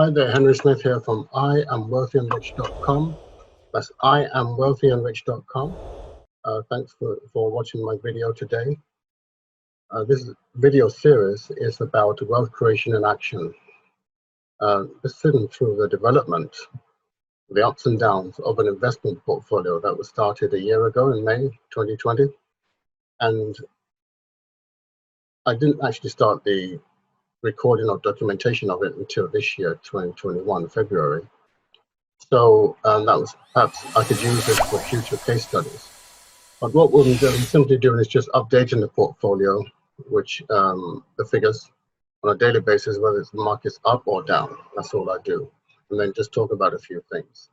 Hi there, Henry Smith here from IamWealthyandRich.com. That's IamWealthyandRich.com. Thanks for watching my video today. This video series is about wealth creation in action. Just sitting through the development, the ups and downs of an investment portfolio that was started a year ago in May 2020. And I didn't actually start the recording or documentation of it until this year, 2021, February. So that was perhaps I could use this for future case studies. But what we're simply doing is just updating the portfolio, which the figures on a daily basis, whether it's the market's up or down. That's all I do, and then just talk about a few things.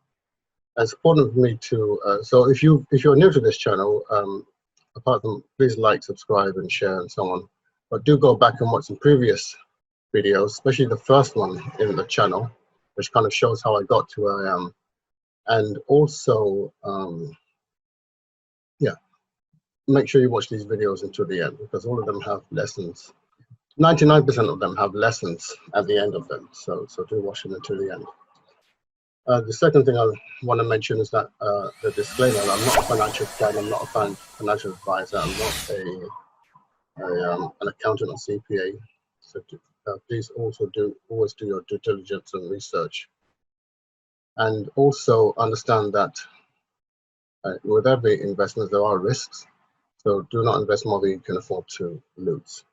It's important for me to. So if you're new to this channel, apart from please like, subscribe, and share, and so on. But do go back and watch some previous videos, especially the first one in the channel, which kind of shows how I got to where I am. And also, yeah, make sure you watch these videos until the end, because all of them have lessons. 99% of them have lessons at the end of them. So do watch them until the end. The second thing I want to mention is that the disclaimer, I'm not a financial planner, I'm not a financial advisor, I'm not an accountant or CPA. So please also always do your due diligence and research. And also understand that with every investment, there are risks. So do not invest more than you can afford to lose.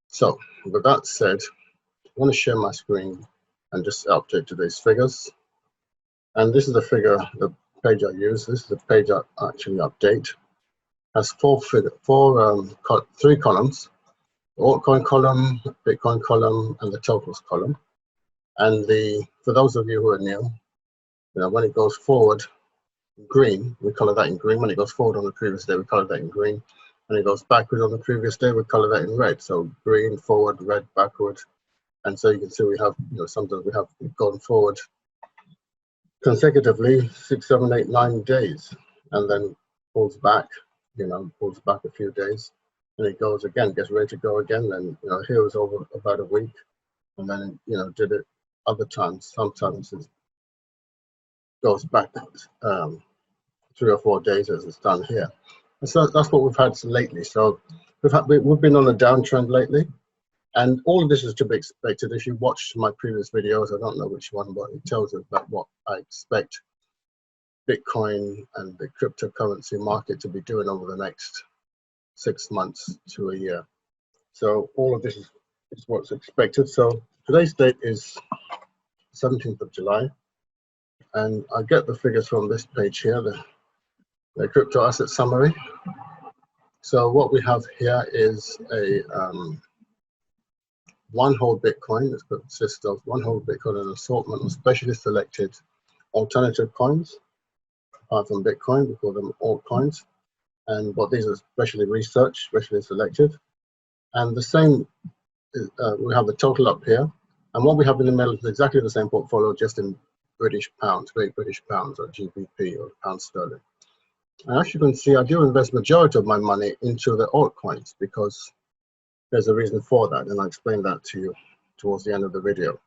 So with that said, I want to share my screen and just update today's figures. And this is the figure, the page I use. This is the page I actually update. Has three columns: the altcoin column, Bitcoin column, and the totals column. And for those of you who are new, when it goes forward, green, we color that in green. When it goes forward on the previous day, we color that in green. When it goes backwards on the previous day, we color that in red. So green, forward, red, backward. And so you can see we have, sometimes we have gone forward consecutively 6, 7, 8, 9 days, and then pulls back, pulls back a few days, and it goes again, gets ready to go again. Then, here was over about a week, and then, did it other times. Sometimes it goes back 3 or 4 days as it's done here. And so that's what we've had lately. So we've been on a downtrend lately, and all of this is to be expected. If you watched my previous videos, I don't know which one, but it tells us about what I expect Bitcoin and the cryptocurrency market to be doing over the next 6 months to a year. So all of this is what's expected. So today's date is 17th of July. And I get the figures from this page here, the crypto asset summary. So what we have here is a one whole Bitcoin that consists of one whole Bitcoin and an assortment of specially selected alternative coins. Apart from Bitcoin, we call them altcoins. But these are specially researched, specially selected. And the same, we have the total up here. And what we have in the middle is exactly the same portfolio, just in British pounds, Great British pounds, or GBP, or pound sterling. And as you can see, I do invest majority of my money into the altcoins because there's a reason for that, and I'll explain that to you towards the end of the video.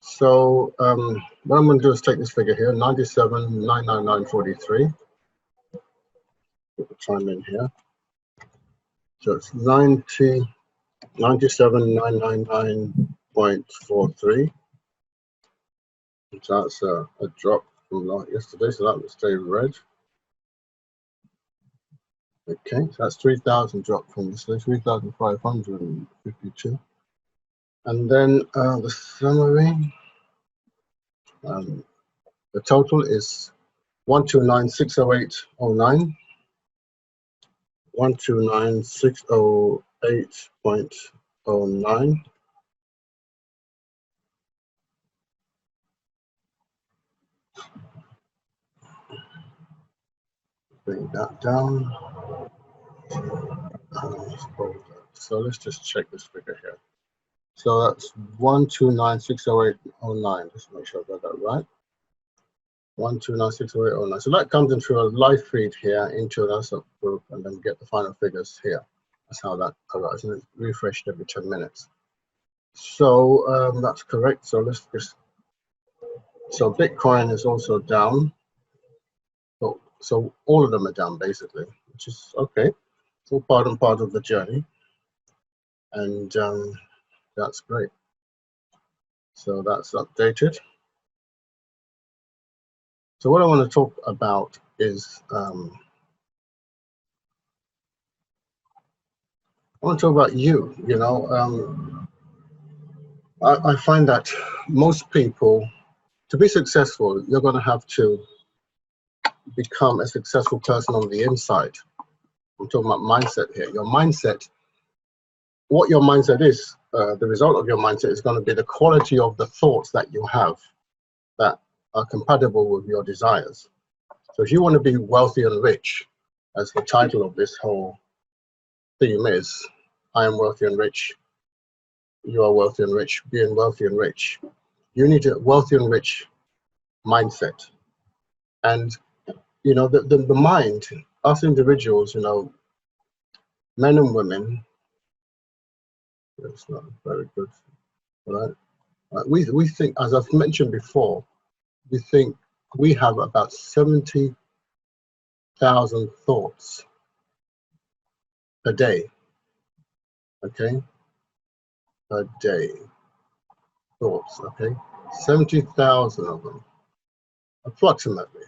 So what I'm going to do is take this figure here, 97,999.43. Put the time in here. So it's 97,999.43. So that's a drop from yesterday, so that will stay red. Okay, so that's 3,000 drop from yesterday, 3,552. And then the summary, the total is 129,608.09, 129,608.09. Bring that down. So let's just check this figure here. So that's 129,608.09. Just make sure I got that right. 129,608.09. So that comes in through a live feed here into the WhatsApp group, and then get the final figures here. That's how that arrives, and it's refreshed every 10 minutes. So that's correct. So let's just, so Bitcoin is also down. So all of them are down basically, which is okay. It's all part and part of the journey, and that's great. So that's updated. So what I want to talk about is I want to talk about you. You know, I find that most people, to be successful, you're going to have to become a successful person on the inside. I'm talking about mindset here. Your mindset, what your mindset is, the result of your mindset is going to be the quality of the thoughts that you have that are compatible with your desires. So if you want to be wealthy and rich, as the title of this whole theme is, I am wealthy and rich, you are wealthy and rich, being wealthy and rich, you need a wealthy and rich mindset. And you know, the mind, us individuals, you know, men and women, it's not very good, right? We think, as I've mentioned before, we think we have about 70,000 thoughts a day, okay? A day, thoughts, okay? 70,000 of them, approximately.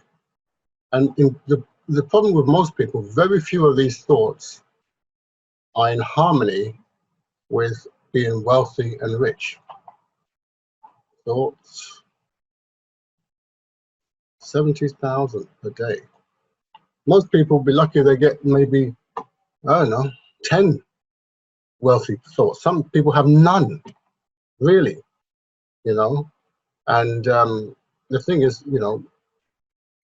And the problem with most people, very few of these thoughts are in harmony with being wealthy and rich. Thoughts, 70,000 a day. Most people will be lucky they get maybe, I don't know, 10 wealthy thoughts. Some people have none, really, you know. And the thing is, you know,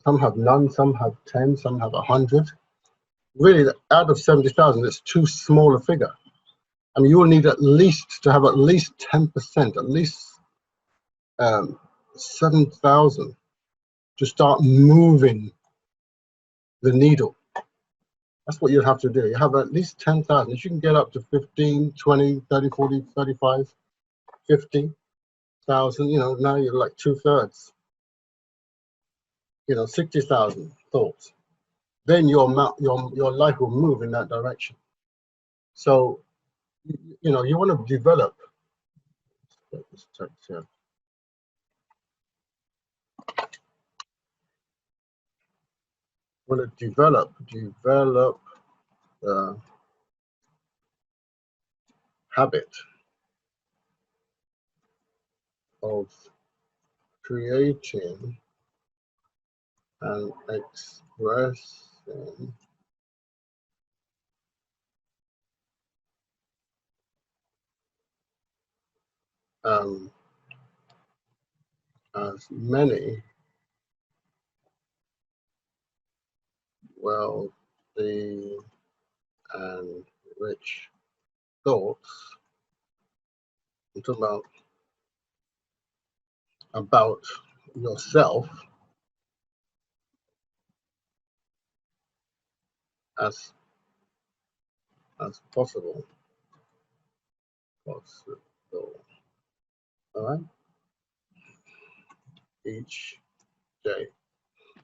some have none, some have 10, some have 100. Really, out of 70,000, it's too small a figure. I mean, you will need at least to have at least 10%, at least 7,000 to start moving the needle. That's what you have to do. You have at least 10,000. If you can get up to 15, 20, 30, 40, 35, 50,000, you know, now you're like 2/3. You know, 60,000 thoughts. Then your life will move in that direction. So, you know, you want to develop. Want to develop the habit of creating and expressing as many wealthy and rich thoughts. I'm talking about yourself as possible. All right, each day.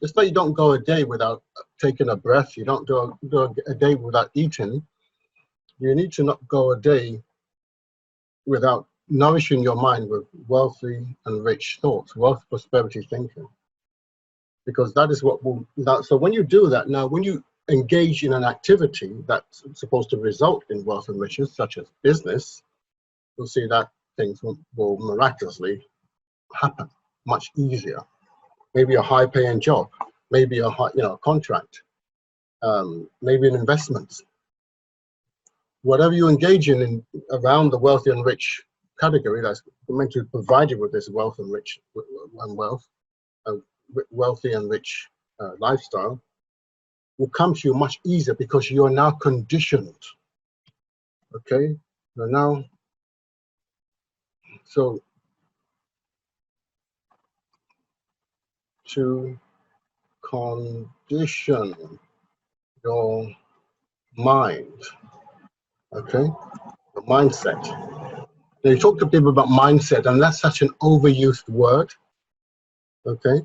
Just like you don't go a day without taking a breath, you don't do a day without eating. You need to not go a day without nourishing your mind with wealthy and rich thoughts, wealth prosperity thinking, because that is what will. So when you do that, now when you engage in an activity that's supposed to result in wealth and riches, such as business, you'll see that things will miraculously happen much easier. Maybe a high-paying job, maybe a contract, maybe an investment. Whatever you engage in around the wealthy and rich category that's meant to provide you with this wealth and rich wealthy and rich lifestyle will come to you much easier because you are now conditioned. Okay, you're now so to condition your mind. Okay, the mindset. Now, you talk to people about mindset, and that's such an overused word. Okay.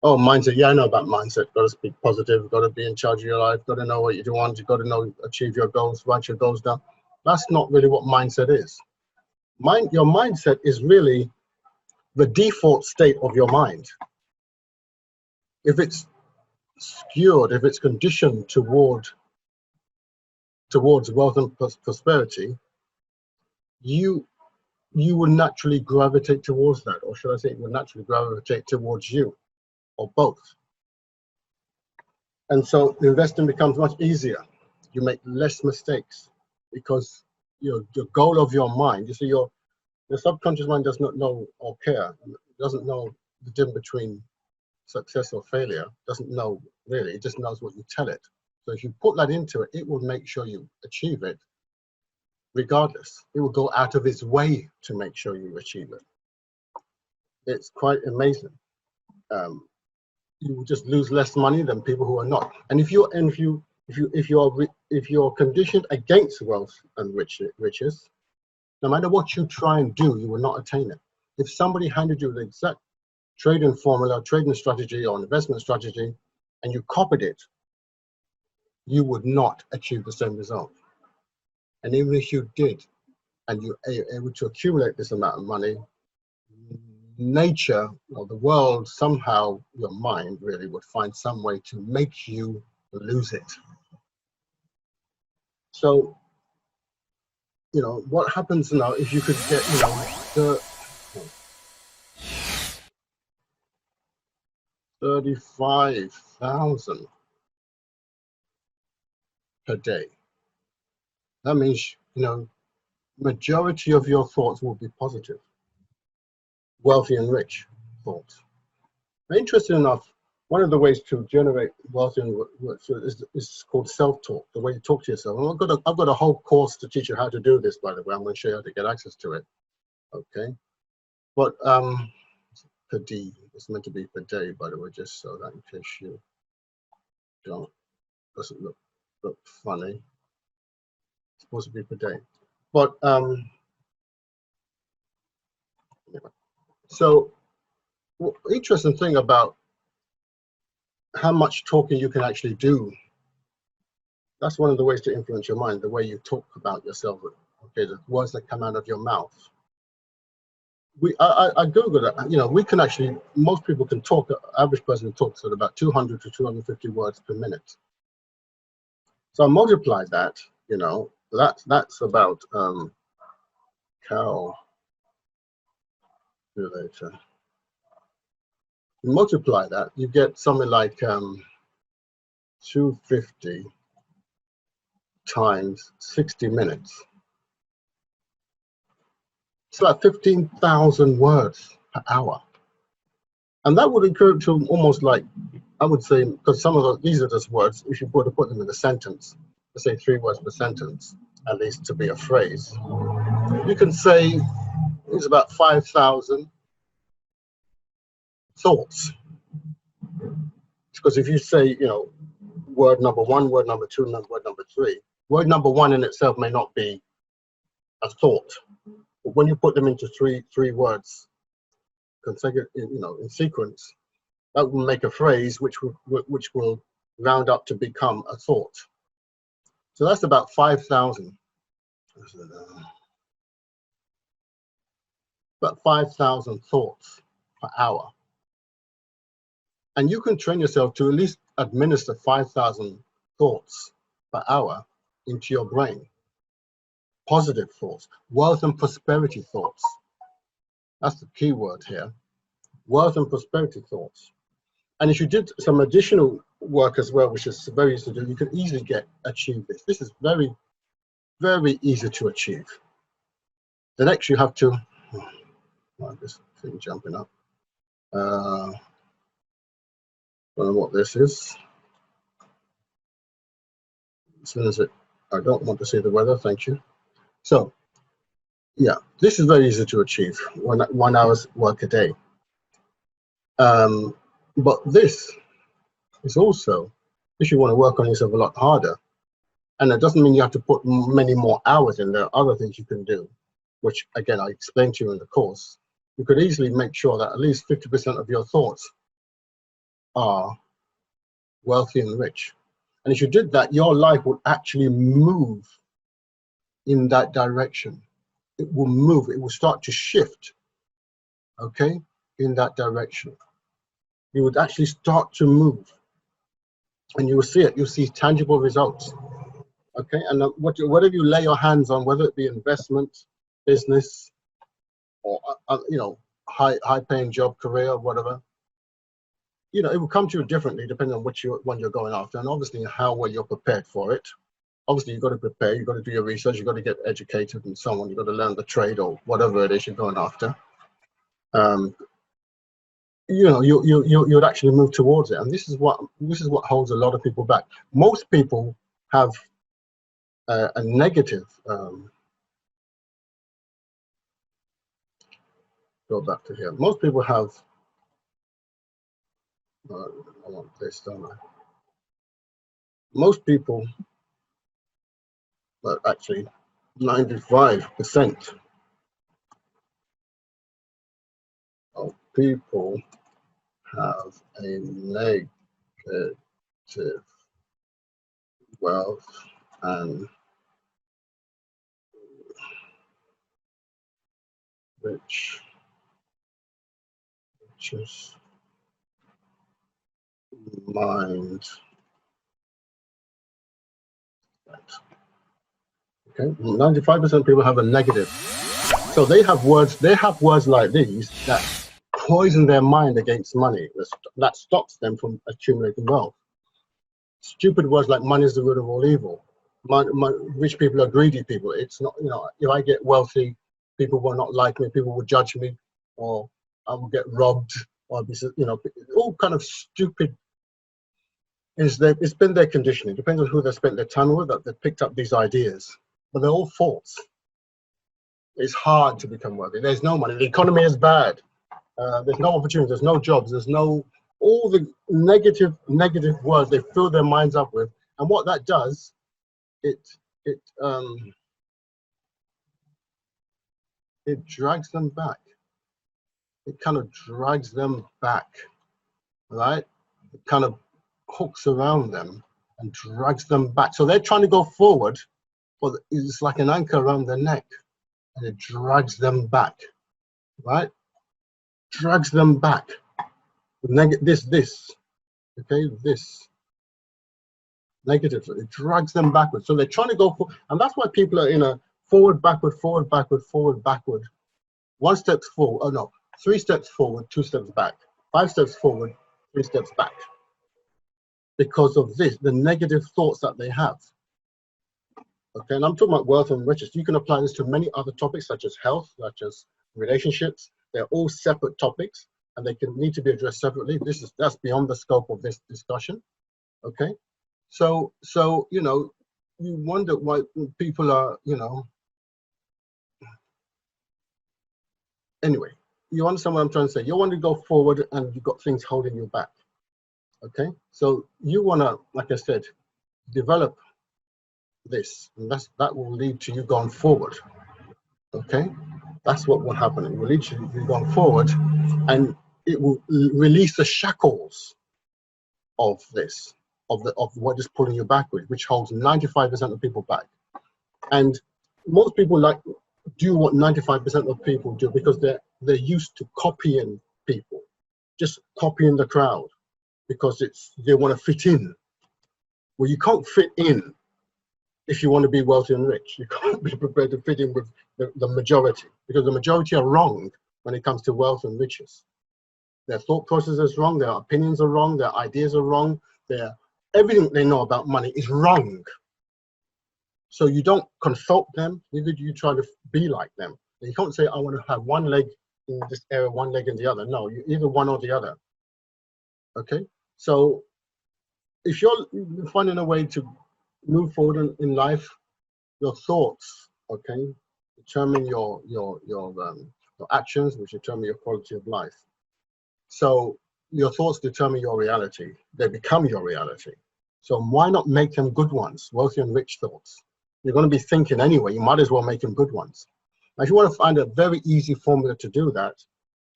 Oh, mindset. Yeah, I know about mindset. Got to speak positive. Got to be in charge of your life. Got to know what you want. You got to know, achieve your goals, write your goals down. That's not really what mindset is. Your mindset is really the default state of your mind. If it's skewed, if it's conditioned towards wealth and prosperity, you will naturally gravitate towards that, or should I say, it will naturally gravitate towards you, or both. And so investing becomes much easier. You make less mistakes because the goal of your mind. You see, your subconscious mind does not know or care. It doesn't know the difference between success or failure. Doesn't know really. It just knows what you tell it. So if you put that into it, it will make sure you achieve it regardless. It will go out of its way to make sure you achieve it. It's quite amazing. You will just lose less money than people who are not. And if you're conditioned against wealth and riches, no matter what you try and do, you will not attain it. If somebody handed you the exact trading formula, trading strategy, or investment strategy, and you copied it, you would not achieve the same result. And even if you did, and you are able to accumulate this amount of money, nature or the world, somehow your mind really would find some way to make you lose it. So, what happens now if you could get, the 35,000 per day. That means, majority of your thoughts will be positive, wealthy and rich thoughts. Interesting enough, one of the ways to generate wealth is called self-talk, the way you talk to yourself. And I've got a whole course to teach you how to do this, by the way. I'm going to show you how to get access to it. Okay. But per day, it's meant to be per day, by the way, just so that in case you doesn't look funny. It's supposed to be per day. But so interesting thing about how much talking you can actually do. That's one of the ways to influence your mind, the way you talk about yourself. Okay, the words that come out of your mouth. I Googled it. We can actually, most people can talk. Average person talks at about 200 to 250 words per minute. So I multiplied that. That's about calculator. You multiply that, you get something like 250 times 60 minutes. It's like 15,000 words per hour. And that would equate to almost like, I would say, because these are just words, if you were to put them in a sentence, let's say 3 words per sentence, at least to be a phrase, you can say it's about 5,000 thoughts. Because if you say, word number 1, word number 2, word number 3, word number 1 in itself may not be a thought. But when you put them into three words consecutive, in sequence, that will make a phrase which will round up to become a thought. So that's about 5,000. About 5,000 thoughts per hour. And you can train yourself to at least administer 5,000 thoughts per hour into your brain. Positive thoughts, wealth and prosperity thoughts. That's the key word here. Wealth and prosperity thoughts. And if you did some additional work as well, which is very easy to do, you can easily achieve this. This is very, very easy to achieve. The next you have to, this thing jumping up. I don't know what this is. As soon as I don't want to see the weather, thank you. So, yeah, this is very easy to achieve, 1 hour's work a day. But this is also, if you want to work on yourself a lot harder, and it doesn't mean you have to put many more hours in. There are other things you can do which again I explained to you in the course, you could easily make sure that at least 50% of your thoughts are wealthy and rich. And if you did that, your life would actually move in that direction. It will move, it will start to shift, okay, in that direction. You would actually start to move, and you will see it, you'll see tangible results, okay? And whatever you lay your hands on, whether it be investment, business, or you know, high paying job, career, whatever, you know, it will come to you differently depending on which one you're going after, and obviously how well you're prepared for it. Obviously, you've got to prepare, you've got to do your research, you've got to get educated and so on, you've got to learn the trade or whatever it is you're going after. You know, you'd actually move towards it, and this is what holds a lot of people back. Most people have a negative. Go back to here. Most people have. I want this, don't I? Most people, but actually, 95% of people have a negative wealth and riches mind. Okay, 95% of people have a negative. So they have words like these that poison their mind against money, that stops them from accumulating wealth. Stupid words like money is the root of all evil. Rich people are greedy people. It's not, you know, if I get wealthy, people will not like me, people will judge me, or I will get robbed, or be, you know, all kind of stupid. It's been their conditioning. It depends on who they spent their time with, that they picked up these ideas, but they're all false. It's hard to become wealthy. There's no money. The economy is bad. There's no opportunity. There's no jobs. There's no, all the negative words they fill their minds up with. And what that does, it drags them back. It kind of drags them back, right? It kind of hooks around them and drags them back. So they're trying to go forward, but it's like an anchor around their neck, and it drags them back, right? Drags them back. This, okay, this negative, it drags them backwards. So they're trying to go forward, and that's why people are in a forward, backward, forward, backward, forward, backward. 1 step forward, oh no, 3 steps forward, 2 steps back. 5 steps forward, 3 steps back. Because of this, the negative thoughts that they have. Okay, and I'm talking about wealth and riches. You can apply this to many other topics, such as health, such as relationships. They're all separate topics, and they need to be addressed separately. That's beyond the scope of this discussion. Okay, so you know, you wonder why people are, you know. Anyway, you understand what I'm trying to say. You want to go forward, and you've got things holding you back. Okay, so you want to, like I said, develop this, and that will lead to you going forward. Okay, that's what will happen. It will lead to you going forward, and it will release the shackles of this, of what is pulling you backward, which holds 95% of people back. And most people do what 95% of people do, because they're used to copying people, just copying the crowd, because they want to fit in. Well, you can't fit in if you want to be wealthy and rich. You can't be prepared to fit in with the majority, because the majority are wrong when it comes to wealth and riches. Their thought process is wrong, their opinions are wrong, their ideas are wrong, everything they know about money is wrong. So you don't consult them, neither do you try to be like them. You can't say, I want to have one leg in this area, one leg in the other. No, you're either one or the other. Okay, so if you're finding a way to move forward in life, your thoughts, okay, determine your actions, which determine your quality of life. So your thoughts determine your reality. They become your reality. So why not make them good ones, wealthy and rich thoughts? You're going to be thinking anyway. You might as well make them good ones. Now, if you want to find a very easy formula to do that,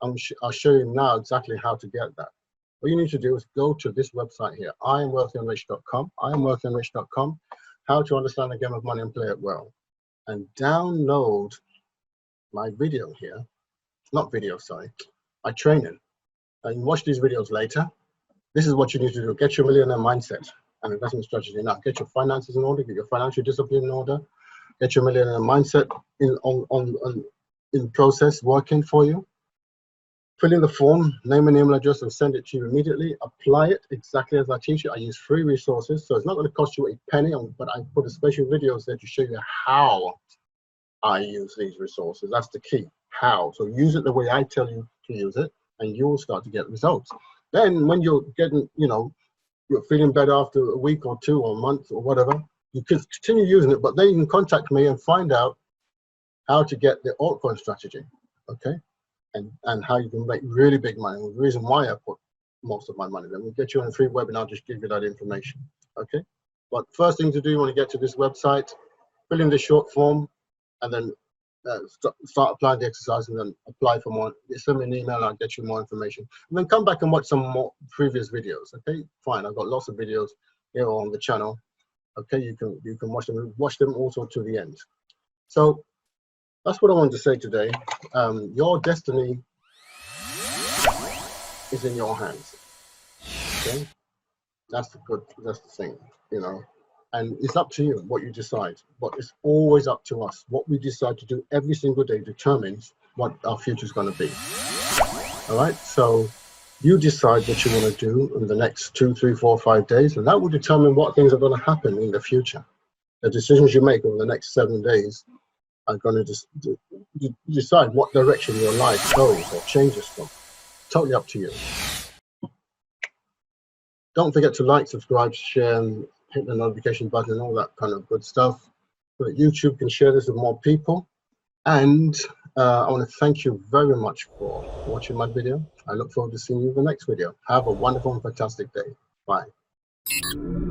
I'll show you now exactly how to get that. What you need to do is go to this website here, IamWealthyandRich.com, IamWealthyandRich.com, how to understand the game of money and play it well, and download my video here, not video, sorry, my training. And you watch these videos later. This is what you need to do. Get your millionaire mindset and investment strategy. Now, get your finances in order, get your financial discipline in order, get your millionaire mindset in process working for you. Fill in the form, name and email address, and send it to you immediately. Apply it exactly as I teach you. I use free resources, so it's not going to cost you a penny, but I put a special videos there to show you how I use these resources. That's the key, how. So use it the way I tell you to use it, and you will start to get results. Then when you're getting, you're feeling better after a week or two or a month or whatever, you can continue using it, but then you can contact me and find out how to get the altcoin strategy, okay? And how you can make really big money. The reason why I put most of my money, then we'll get you on a free webinar, just give you that information, okay? But first thing to do, you want to get to this website, fill in the short form, and then start applying the exercise, and then apply for more. Send me an email, I'll get you more information. And then come back and watch some more previous videos, okay? Fine, I've got lots of videos here on the channel, okay? You can watch them also to the end. So that's what I wanted to say today. Your destiny is in your hands, okay? That's the thing, and it's up to you what you decide, but it's always up to us. What we decide to do every single day determines what our future is going to be. All right, so you decide what you want to do in the next 2, 3, 4, 5 days, and that will determine what things are going to happen in the future. The decisions you make over the next 7 days are going to decide what direction your life goes or changes from. Totally up to you. Don't forget to like, subscribe, share, and hit the notification button and all that kind of good stuff so that YouTube can share this with more people. And I want to thank you very much for watching my video. I look forward to seeing you in the next video. Have a wonderful and fantastic day. Bye.